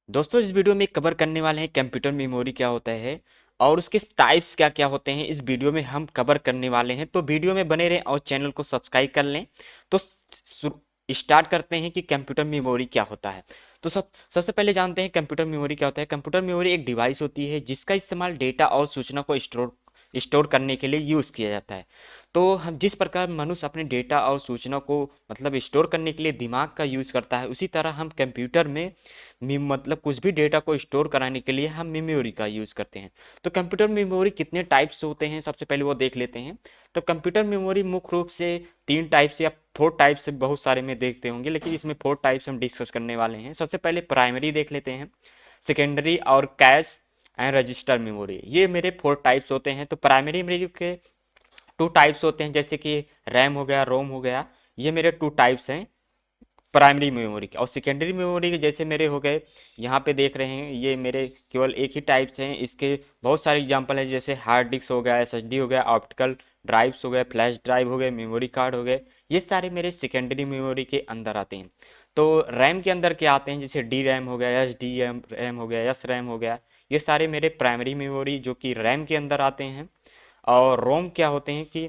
दोस्तों इस वीडियो में कवर करने वाले हैं कंप्यूटर मेमोरी क्या होता है और उसके टाइप्स क्या क्या होते हैं। इस वीडियो में हम कवर करने वाले हैं, तो वीडियो में बने रहें और चैनल को सब्सक्राइब कर लें। तो स्टार्ट करते हैं कि कंप्यूटर मेमोरी क्या होता है। तो सबसे पहले जानते हैं कंप्यूटर मेमोरी क्या होता है। कंप्यूटर मेमोरी एक डिवाइस होती है जिसका इस्तेमाल डेटा और सूचना को स्टोर करने के लिए यूज़ किया जाता है। तो हम जिस प्रकार मनुष्य अपने डेटा और सूचना को मतलब स्टोर करने के लिए दिमाग का यूज़ करता है, उसी तरह हम कंप्यूटर में मतलब कुछ भी डेटा को स्टोर कराने के लिए हम मेमोरी का यूज़ करते हैं। तो कंप्यूटर मेमोरी कितने टाइप्स होते हैं, सबसे पहले वो देख लेते हैं। तो कंप्यूटर मेमोरी मुख्य रूप से 3 टाइप्स या 4 टाइप्स से बहुत सारे में देखते होंगे, लेकिन इसमें 4 टाइप्स हम डिस्कस करने वाले हैं। सबसे पहले प्राइमरी देख लेते हैं, सेकेंडरी और कैश एंड रजिस्टर मेमोरी। ये मेरे 4 टाइप्स होते हैं। तो प्राइमरी मेमोरी के 2 टाइप्स होते हैं, जैसे कि रैम हो गया, रोम हो गया। ये मेरे 2 टाइप्स हैं प्राइमरी मेमोरी के। और सेकेंडरी मेमोरी के जैसे मेरे हो गए, यहाँ पे देख रहे हैं, ये मेरे केवल एक ही टाइप्स हैं। इसके बहुत सारे एग्जांपल हैं, जैसे हार्ड डिस्क हो गया, एसएसडी हो गया, ऑप्टिकल ड्राइव्स हो गए, फ्लैश ड्राइव हो गए, मेमोरी कार्ड हो गए। ये सारे मेरे सेकेंडरी मेमोरी के अंदर आते हैं। तो रैम के अंदर क्या आते हैं, जैसे डी रैम हो गया, एस डी एम रैम हो गया, एस रैम हो गया। ये सारे मेरे प्राइमरी मेमोरी जो कि रैम के अंदर आते हैं। और रोम क्या होते हैं कि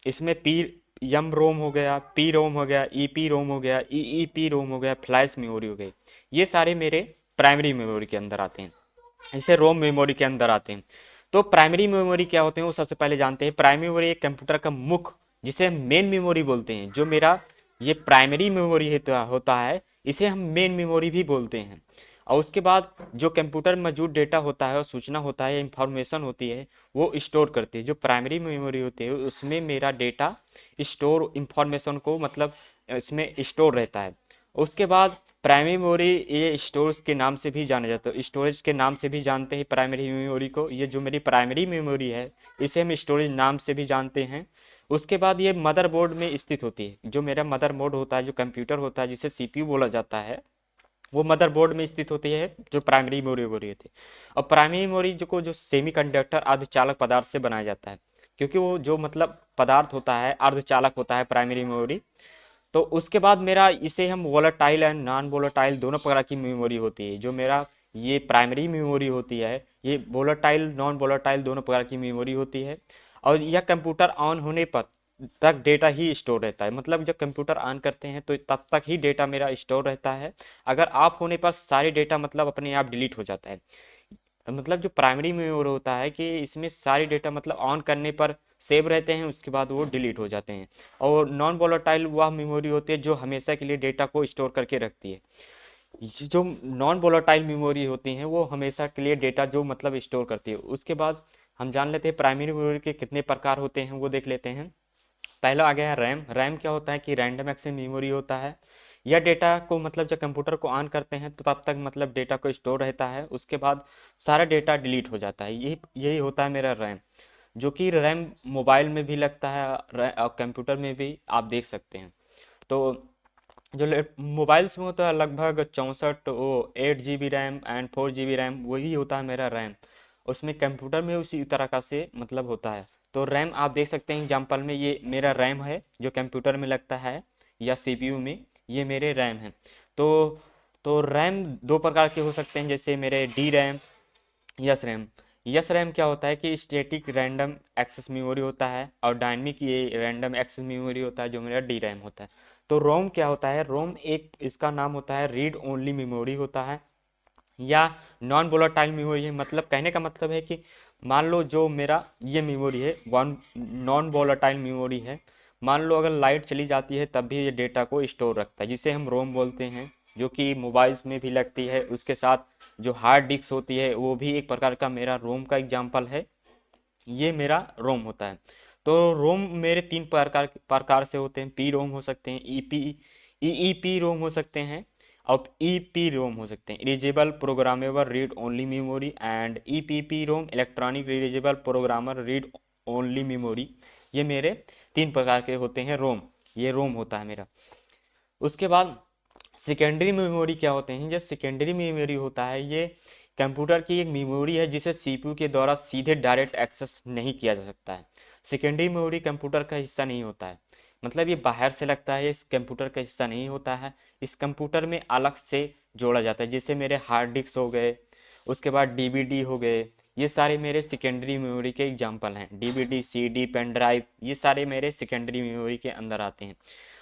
इसमें पी यम रोम हो गया, पी रोम हो गया, ई पी रोम हो गया, ई पी रोम हो गया, फ्लैश मेमोरी हो गई। ये सारे मेरे प्राइमरी मेमोरी के अंदर आते हैं, इसे रोम मेमोरी के अंदर आते हैं। तो प्राइमरी मेमोरी क्या होते हैं वो सबसे पहले जानते हैं। प्राइमरी मेमोरी एक कंप्यूटर का मुख्य, जिसे मेन मेमोरी बोलते हैं। जो मेरा ये प्राइमरी मेमोरी होता है, इसे हम मेन मेमोरी भी बोलते हैं। और उसके बाद जो कंप्यूटर में मौजूद डेटा होता है और सूचना होता है, इंफॉर्मेशन होती है, वो स्टोर करती है। जो प्राइमरी मेमोरी होती है उसमें मेरा डेटा स्टोर इंफॉर्मेशन को मतलब इसमें स्टोर रहता है। उसके बाद प्राइमरी मेमोरी ये स्टोरेज के नाम से भी जाना जाता है, स्टोरेज के नाम से भी जानते हैं प्राइमरी मेमोरी को। ये जो मेरी प्राइमरी मेमोरी है, इसे हम स्टोरेज नाम से भी जानते हैं। उसके बाद ये मदरबोर्ड में स्थित होती है। जो मेरा मदरबोर्ड होता है, जो कंप्यूटर होता है, जिसे सीपीयू बोला जाता है, वो मदरबोर्ड में स्थित होती है, जो प्राइमरी मेमोरी हो रही थी। और प्राइमरी मेमोरी जो सेमीकंडक्टर अर्धचालक पदार्थ से बनाया जाता है, क्योंकि वो जो मतलब पदार्थ होता है अर्धचालक होता है प्राइमरी मेमोरी। तो उसके बाद मेरा इसे हम वोलेटाइल एंड नॉन वोलेटाइल दोनों प्रकार की मेमोरी होती है। जो मेरा ये प्राइमरी मेमोरी होती है, ये वोलेटाइल नॉन वोलेटाइल दोनों प्रकार की मेमोरी होती है। और यह कंप्यूटर ऑन होने पर तक डेटा ही स्टोर रहता है। मतलब जब कंप्यूटर ऑन करते हैं तो तब तक ही डेटा मेरा स्टोर रहता है। अगर ऑफ होने पर सारे डेटा मतलब अपने आप डिलीट हो जाता है। मतलब जो प्राइमरी मेमोरी होता है कि इसमें सारी डेटा मतलब ऑन करने पर सेव रहते हैं, उसके बाद वो डिलीट हो जाते हैं। और नॉन वोलेटाइल वह मेमोरी होती है जो हमेशा के लिए डेटा को स्टोर करके रखती है। ये जो नॉन वोलेटाइल मेमोरी होती हैं वो हमेशा के लिए डेटा जो मतलब स्टोर करती है। उसके बाद हम जान लेते हैं प्राइमरी मेमोरी के कितने प्रकार होते हैं, वो देख लेते हैं। पहला आ गया है रैम। रैम क्या होता है कि रैंडम एक्सेस मेमोरी होता है। यह डेटा को मतलब जब कंप्यूटर को ऑन करते हैं तो तब तक मतलब डेटा को स्टोर रहता है, उसके बाद सारा डेटा डिलीट हो जाता है। यही यही होता है मेरा रैम। जो कि रैम मोबाइल में भी लगता है और कंप्यूटर में भी आप देख सकते हैं। तो जो मोबाइल्स में होता है लगभग 64, वो 8 GB RAM and 4 GB RAM, वही होता है मेरा रैम। उसमें कंप्यूटर में उसी तरह का से मतलब होता है। तो रैम आप देख सकते हैं एग्जांपल में, ये मेरा रैम है जो कंप्यूटर में लगता है या सीपीयू में, ये मेरे रैम हैं। तो तो रैम 2 प्रकार के हो सकते हैं, जैसे मेरे D RAM, yes RAM. Yes RAM क्या होता है कि स्टैटिक रैंडम एक्सेस मेमोरी होता है, और डायनेमिक ये रैंडम एक्सेस मेमोरी होता है जो मेरा डी रैम होता है। तो रोम क्या होता है, रोम एक इसका नाम होता है रीड ओनली मेमोरी होता है, या नॉन वोलेटाइल मेमोरी है। मतलब कहने का मतलब है कि मान लो जो मेरा ये मेमोरी है वन नॉन वोलेटाइल मेमोरी है। मान लो अगर लाइट चली जाती है तब भी ये डेटा को स्टोर रखता है, जिसे हम रोम बोलते हैं, जो कि मोबाइल्स में भी लगती है। उसके साथ जो हार्ड डिस्क होती है वो भी एक प्रकार का मेरा रोम का एग्जाम्पल है। ये मेरा रोम होता है। तो रोम मेरे 3 प्रकार से होते हैं। पी रोम हो सकते हैं, ई पी रोम हो सकते हैं, और ई पी रोम हो सकते हैं, erasable programmable read only memory. And E P P ROM electronic erasable programmer read only memory. ये मेरे 3 प्रकार के होते हैं रोम। ये रोम होता है मेरा। उसके बाद सेकेंडरी मेमोरी क्या होते हैं। जो सेकेंडरी मेमोरी होता है, ये कंप्यूटर की एक मेमोरी है जिसे सीपीयू के द्वारा सीधे डायरेक्ट एक्सेस नहीं किया जा सकता है। सेकेंडरी मेमोरी कंप्यूटर का हिस्सा नहीं होता है, मतलब ये बाहर से लगता है, इस कंप्यूटर का हिस्सा नहीं होता है। इस कंप्यूटर में अलग से जोड़ा जाता है। जैसे मेरे हार्ड डिस्क हो गए, उसके बाद डीवीडी हो गए, ये सारे मेरे सेकेंडरी मेमोरी के एग्जांपल हैं। डीवीडी, सीडी, पेन ड्राइव, ये सारे मेरे सेकेंडरी मेमोरी के अंदर आते हैं।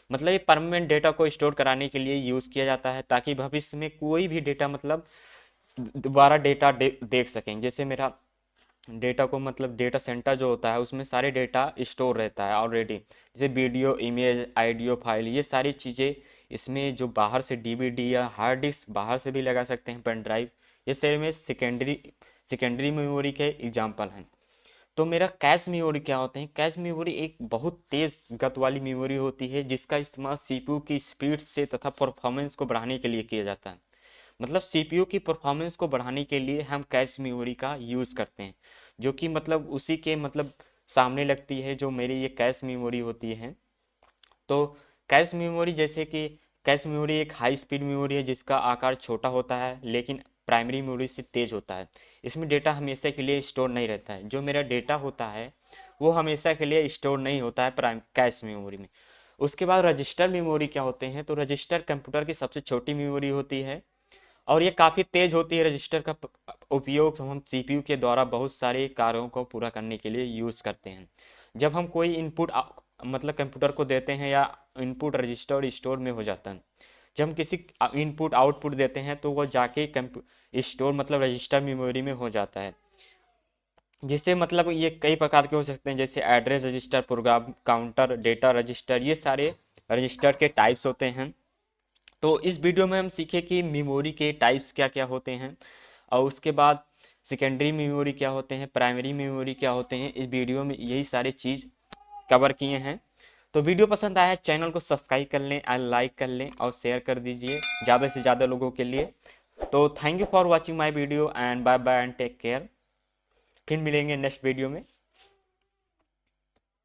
मतलब ये परमानेंट डेटा को स्टोर कराने के लिए यूज़ किया जाता है, ताकि भविष्य में कोई भी डेटा मतलब दोबारा डेटा देख सकें। जैसे मेरा डेटा को मतलब डेटा सेंटर जो होता है उसमें सारे डेटा स्टोर रहता है ऑलरेडी, जैसे वीडियो, इमेज, ऑडियो फाइल, ये सारी चीज़ें इसमें जो बाहर से डीवीडी या हार्ड डिस्क बाहर से भी लगा सकते हैं, पेन ड्राइव, ये सारे में सेकेंडरी सेकेंडरी मेमोरी के एग्जांपल हैं। तो मेरा कैश मेमोरी क्या होते हैं? कैश मेमोरी एक बहुत तेज़ गति वाली मेमोरी होती है, जिसका इस्तेमाल सीपीयू की स्पीड से तथा परफॉर्मेंस को बढ़ाने के लिए किया जाता है। मतलब सीपीयू की परफॉर्मेंस को बढ़ाने के लिए हम कैश मेमोरी का यूज़ करते हैं, जो कि मतलब उसी के मतलब सामने लगती है जो मेरी ये कैश मेमोरी होती है। तो कैश मेमोरी जैसे कि कैश मेमोरी एक हाई स्पीड मेमोरी है, जिसका आकार छोटा होता है लेकिन प्राइमरी मेमोरी से तेज होता है। इसमें डेटा हमेशा के लिए स्टोर नहीं रहता है। जो मेरा डेटा होता है वो हमेशा के लिए स्टोर नहीं होता है प्राइम कैश मेमोरी में। उसके बाद रजिस्टर मेमोरी क्या होते हैं? तो रजिस्टर कंप्यूटर की सबसे छोटी मेमोरी होती है और ये काफ़ी तेज होती है। रजिस्टर का उपयोग हम सीपीयू के द्वारा बहुत सारे कार्यों को पूरा करने के लिए यूज़ करते हैं। जब हम कोई इनपुट मतलब कंप्यूटर को देते हैं या इनपुट रजिस्टर स्टोर में हो जाता है। जब हम किसी इनपुट आउटपुट देते हैं तो वो जाके स्टोर मतलब रजिस्टर मेमोरी में हो जाता है। जिससे मतलब ये कई प्रकार के हो सकते हैं, जैसे address register, program counter, data register, ये सारे रजिस्टर के टाइप्स होते हैं। तो इस वीडियो में हम सीखे कि मेमोरी के टाइप्स क्या क्या होते हैं, और उसके बाद सेकेंडरी मेमोरी क्या होते हैं, प्राइमरी मेमोरी क्या होते हैं। इस वीडियो में यही सारी चीज़ कवर किए हैं। तो वीडियो पसंद आया चैनल को सब्सक्राइब कर लें और लाइक कर लें और शेयर कर दीजिए ज़्यादा से ज़्यादा लोगों के लिए। तो thank you for watching my video and bye bye and take care. फिर मिलेंगे नेक्स्ट वीडियो में।